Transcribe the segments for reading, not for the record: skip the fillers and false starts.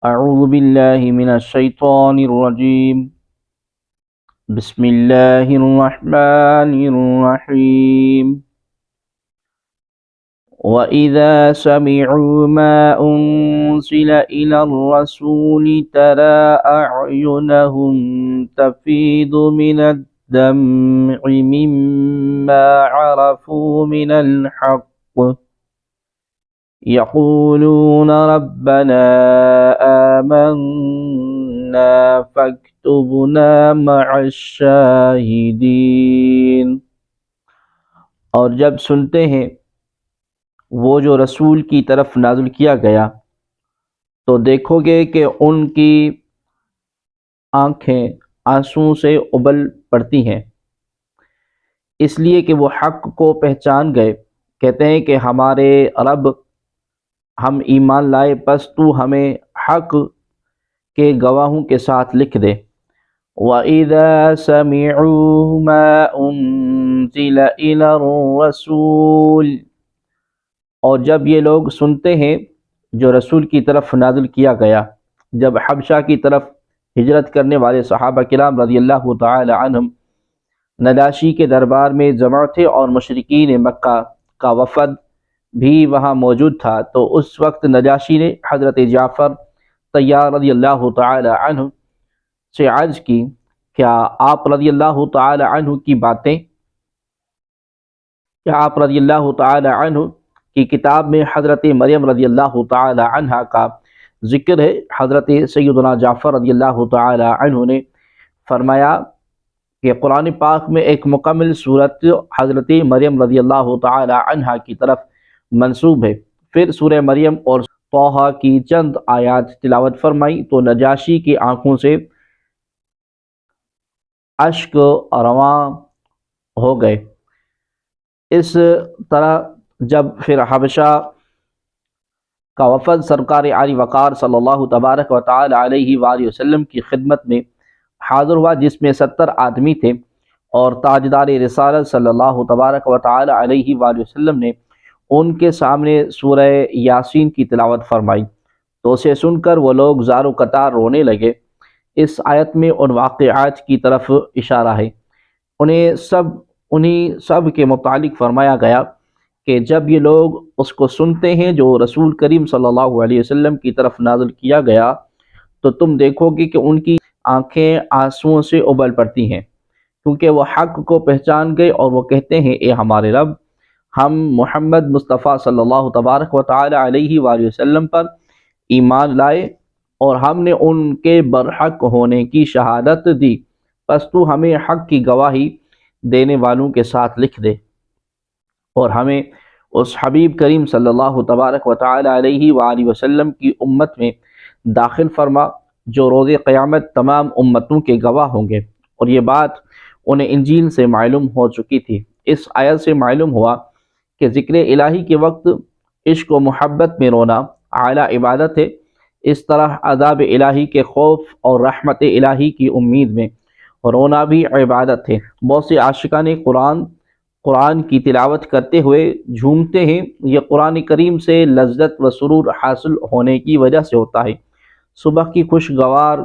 أعوذ بالله من الشيطان الرجيم. بسم الله الرحمن الرحيم. وإذا سمعوا ما أنزل إلى الرسول ترى أعينهم تفيض من الدمع مما عرفوا من الحق يقولون ربنا آمنا فاكتبنا مع الشاہدین۔ اور جب سنتے ہیں وہ جو رسول کی طرف نازل کیا گیا تو دیکھو گے کہ ان کی آنکھیں آنسوں سے ابل پڑتی ہیں، اس لیے کہ وہ حق کو پہچان گئے۔ کہتے ہیں کہ ہمارے رب، ہم ایمان لائے، پس تو ہمیں حق کے گواہوں کے ساتھ لکھ دے۔ وَإِذَا سَمِعُوا مَا أُنزِلَ إِلَى الرَّسُولِ، اور جب یہ لوگ سنتے ہیں جو رسول کی طرف نازل کیا گیا۔ جب حبشہ کی طرف ہجرت کرنے والے صحابہ کرام رضی اللہ تعالی عنہم نجاشی کے دربار میں جمع تھے اور مشرکین مکہ کا وفد بھی وہاں موجود تھا، تو اس وقت نجاشی نے حضرت جعفر طیار رضی اللہ تعالی عنہ سے عرض کی، کیا آپ رضی اللہ تعالی عنہ کی کتاب میں حضرت مریم رضی اللہ تعالی عنہ کا ذکر ہے؟ حضرت سیدنا جعفر رضی اللہ تعالی عنہ نے فرمایا کہ قرآن پاک میں ایک مکمل صورت حضرت مریم رضی اللہ تعالی عنہ کی طرف منسوب ہے۔ پھر سورہ مریم اور طٰہٰ کی چند آیات تلاوت فرمائی تو نجاشی کی آنکھوں سے اشک رواں ہو گئے۔ اس طرح جب پھر حبشہ کا وفد سرکار عالی وقار صلی اللہ تبارک و تعالی علیہ وآلہ وسلم کی خدمت میں حاضر ہوا، جس میں 70 آدمی تھے، اور تاجدار رسالت صلی اللہ تبارک و تعالی علیہ وآلہ وسلم نے ان کے سامنے سورہ یاسین کی تلاوت فرمائی تو اسے سن کر وہ لوگ زار و قطار رونے لگے۔ اس آیت میں ان واقعات کی طرف اشارہ ہے۔ انہیں سب کے متعلق فرمایا گیا کہ جب یہ لوگ اس کو سنتے ہیں جو رسول کریم صلی اللہ علیہ وسلم کی طرف نازل کیا گیا تو تم دیکھو گے کہ ان کی آنکھیں آنسوؤں سے ابل پڑتی ہیں، کیونکہ وہ حق کو پہچان گئے اور وہ کہتے ہیں، اے ہمارے رب، ہم محمد مصطفیٰ صلی اللہ تبارک و تعالی علیہ وآلہ وسلم پر ایمان لائے اور ہم نے ان کے برحق ہونے کی شہادت دی، پس تو ہمیں حق کی گواہی دینے والوں کے ساتھ لکھ دے اور ہمیں اس حبیب کریم صلی اللہ تبارک و تعالی علیہ وآلہ وسلم کی امت میں داخل فرما جو روز قیامت تمام امتوں کے گواہ ہوں گے۔ اور یہ بات انہیں انجیل سے معلوم ہو چکی تھی۔ اس آیت سے معلوم ہوا کہ ذکر الہی کے وقت عشق و محبت میں رونا اعلیٰ عبادت ہے۔ اس طرح عذاب الہی کے خوف اور رحمت الہی کی امید میں رونا بھی عبادت ہے۔ بہت سے عاشقان قرآن کی تلاوت کرتے ہوئے جھومتے ہیں، یہ قرآن کریم سے لذت و سرور حاصل ہونے کی وجہ سے ہوتا ہے۔ صبح کی خوشگوار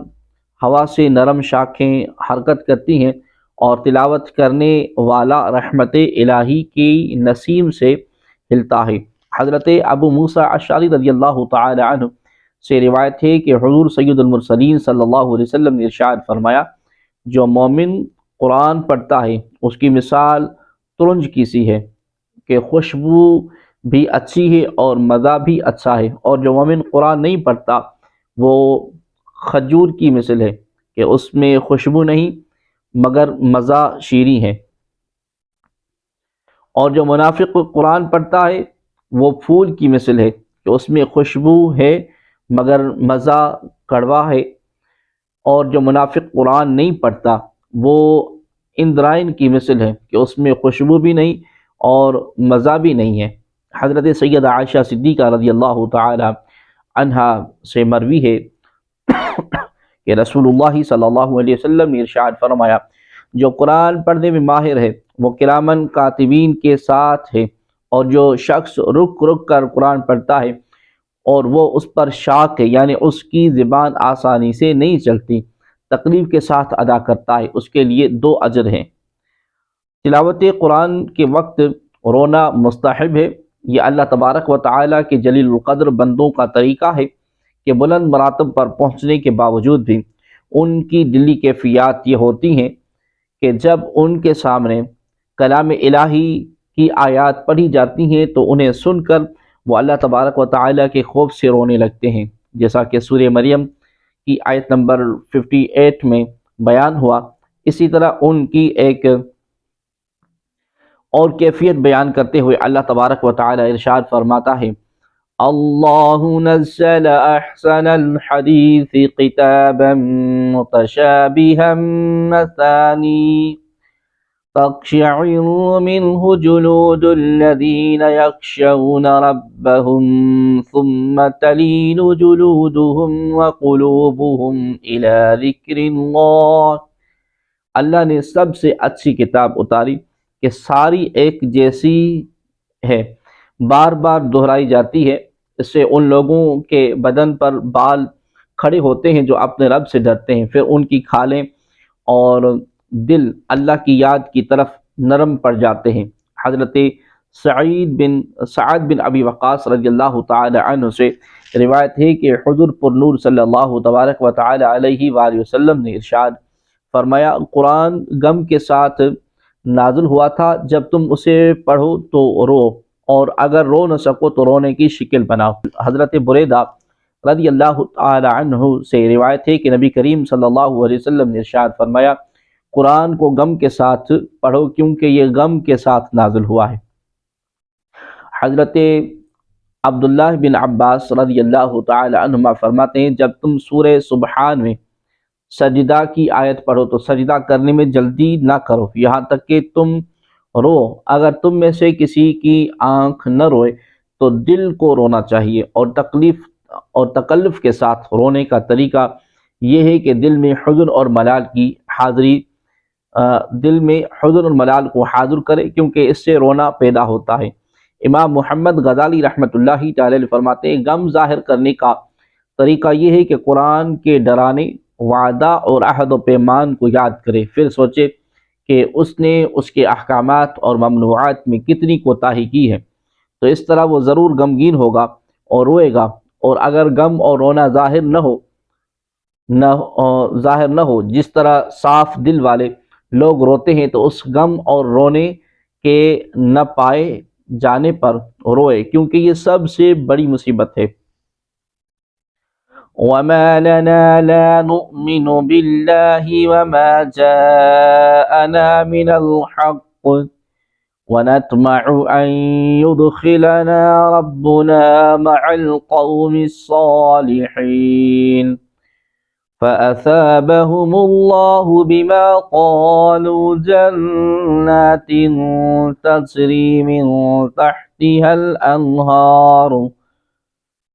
ہوا سے نرم شاخیں حرکت کرتی ہیں اور تلاوت کرنے والا رحمت الہی کی نسیم سے ہلتا ہے۔ حضرت ابو موسیٰ اشعری رضی اللہ تعالی عنہ سے روایت ہے کہ حضور سید المرسلین صلی اللہ علیہ وسلم نے ارشاد فرمایا، جو مومن قرآن پڑھتا ہے اس کی مثال ترنج کی سی ہے کہ خوشبو بھی اچھی ہے اور مزہ بھی اچھا ہے، اور جو مومن قرآن نہیں پڑھتا وہ کھجور کی مثل ہے کہ اس میں خوشبو نہیں مگر مزہ شیریں ہے، اور جو منافق قرآن پڑھتا ہے وہ پھول کی مثل ہے کہ اس میں خوشبو ہے مگر مزہ کڑوا ہے، اور جو منافق قرآن نہیں پڑھتا وہ اندرائن کی مثل ہے کہ اس میں خوشبو بھی نہیں اور مزہ بھی نہیں ہے۔ حضرت سیدہ عائشہ صدیقہ رضی اللہ تعالی عنہا سے مروی ہے کہ رسول اللہ صلی اللہ علیہ وسلم نے ارشاد فرمایا، جو قرآن پڑھنے میں ماہر ہے وہ کرامن کاتبین کے ساتھ ہے، اور جو شخص رک رک کر قرآن پڑھتا ہے اور وہ اس پر شاک ہے، یعنی اس کی زبان آسانی سے نہیں چلتی، تکلیف کے ساتھ ادا کرتا ہے، اس کے لیے 2 اجر ہیں۔ تلاوت قرآن کے وقت رونا مستحب ہے۔ یہ اللہ تبارک و تعالیٰ کے جلیل القدر بندوں کا طریقہ ہے کہ بلند مراتب پر پہنچنے کے باوجود بھی ان کی دلی کیفیات یہ ہوتی ہیں کہ جب ان کے سامنے کلام الہی کی آیات پڑھی جاتی ہیں تو انہیں سن کر وہ اللہ تبارک و تعالیٰ کے خوف سے رونے لگتے ہیں، جیسا کہ سورہ مریم کی آیت نمبر 58 میں بیان ہوا۔ اسی طرح ان کی ایک اور کیفیت بیان کرتے ہوئے اللہ تبارک و تعالیٰ ارشاد فرماتا ہے، اللہ نزل احسن الحدیث کتابا متشابہا مثانی تقشعر منه جلود الذین یخشون ربهم ثم تلین جلودهم وقلوبهم الى ذکر اللہ۔ اللہ نے سب سے اچھی کتاب اتاری کہ ساری ایک جیسی ہے، بار بار دہرائی جاتی ہے، اس سے ان لوگوں کے بدن پر بال کھڑے ہوتے ہیں جو اپنے رب سے ڈرتے ہیں، پھر ان کی کھالیں اور دل اللہ کی یاد کی طرف نرم پڑ جاتے ہیں۔ حضرت سعد بن ابی وقاص رضی اللہ تعالی عنہ سے روایت ہے کہ حضور پر نور صلی اللہ تبارک و تعالی علیہ وآلہ وسلم نے ارشاد فرمایا، قرآن غم کے ساتھ نازل ہوا تھا، جب تم اسے پڑھو تو رو، اور اگر رو نہ سکو تو رونے کی شکل بناؤ۔ حضرت بریدہ رضی اللہ تعالی عنہ سے روایت ہے کہ نبی کریم صلی اللہ علیہ وسلم نے ارشاد فرمایا، قرآن کو غم کے ساتھ پڑھو کیونکہ یہ غم کے ساتھ نازل ہوا ہے۔ حضرت عبداللہ بن عباس رضی اللہ تعالی عنہما فرماتے ہیں، جب تم سورہ سبحان میں سجدہ کی آیت پڑھو تو سجدہ کرنے میں جلدی نہ کرو یہاں تک کہ تم رو، اگر تم میں سے کسی کی آنکھ نہ روئے تو دل کو رونا چاہیے، اور تکلف کے ساتھ رونے کا طریقہ یہ ہے کہ دل میں حزن اور ملال کی حاضری دل میں حزن اور ملال کو حاضر کرے، کیونکہ اس سے رونا پیدا ہوتا ہے۔ امام محمد غزالی رحمۃ اللہ تعالی علیہ فرماتے ہیں، غم ظاہر کرنے کا طریقہ یہ ہے کہ قرآن کے ڈرانے، وعدہ اور عہد و پیمان کو یاد کرے، پھر سوچے کہ اس نے اس کے احکامات اور ممنوعات میں کتنی کوتاہی کی ہے، تو اس طرح وہ ضرور غمگین ہوگا اور روئے گا۔ اور اگر غم اور رونا ظاہر نہ ہو جس طرح صاف دل والے لوگ روتے ہیں، تو اس غم اور رونے کے نہ پائے جانے پر روئے، کیونکہ یہ سب سے بڑی مصیبت ہے۔ وَمَا لَنَا لَا نُؤْمِنُ بِاللَّهِ وَمَا جَاءَنَا مِنَ الْحَقِّ وَنَطْمَعُ أَن يُدْخِلَنَا رَبُّنَا مَعَ الْقَوْمِ الصَّالِحِينَ فَأَثَابَهُمُ اللَّهُ بِمَا قَالُوا جَنَّاتٍ تَجْرِي مِن تَحْتِهَا الْأَنْهَارُ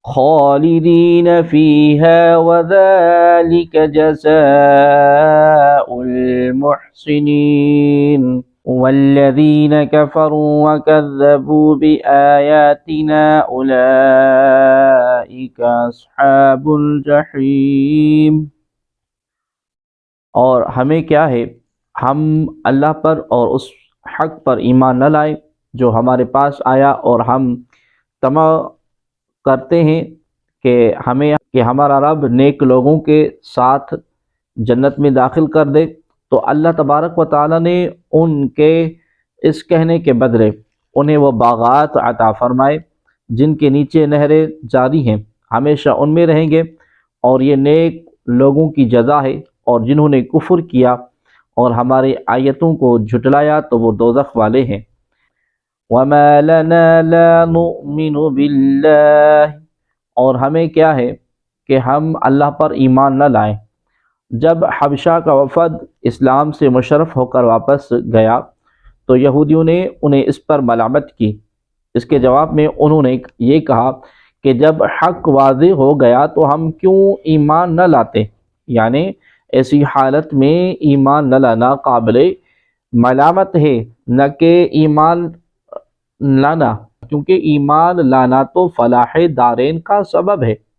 خالدین فیہا وذالک جزاء المحسنین والذین کفروا وکذبوا بآیاتنا اولئک اصحاب الجحیم۔ اور ہمیں کیا ہے، ہم اللہ پر اور اس حق پر ایمان نہ لائے جو ہمارے پاس آیا، اور ہم طمع کرتے ہیں کہ ہمارا رب نیک لوگوں کے ساتھ جنت میں داخل کر دے، تو اللہ تبارک و تعالیٰ نے ان کے اس کہنے کے بدلے انہیں وہ باغات عطا فرمائے جن کے نیچے نہریں جاری ہیں، ہمیشہ ان میں رہیں گے، اور یہ نیک لوگوں کی جزا ہے، اور جنہوں نے کفر کیا اور ہماری آیتوں کو جھٹلایا تو وہ دوزخ والے ہیں۔ وَمَا لَنَا لَا نُؤْمِنُ بِاللَّهِ، اور ہمیں کیا ہے کہ ہم اللہ پر ایمان نہ لائیں۔ جب حبشہ کا وفد اسلام سے مشرف ہو کر واپس گیا تو یہودیوں نے انہیں اس پر ملامت کی۔ اس کے جواب میں انہوں نے یہ کہا کہ جب حق واضح ہو گیا تو ہم کیوں ایمان نہ لاتے، یعنی ایسی حالت میں ایمان نہ لانا قابل ملامت ہے، نہ کہ ایمان لانا کیونکہ ایمان لانا تو فلاح دارین کا سبب ہے۔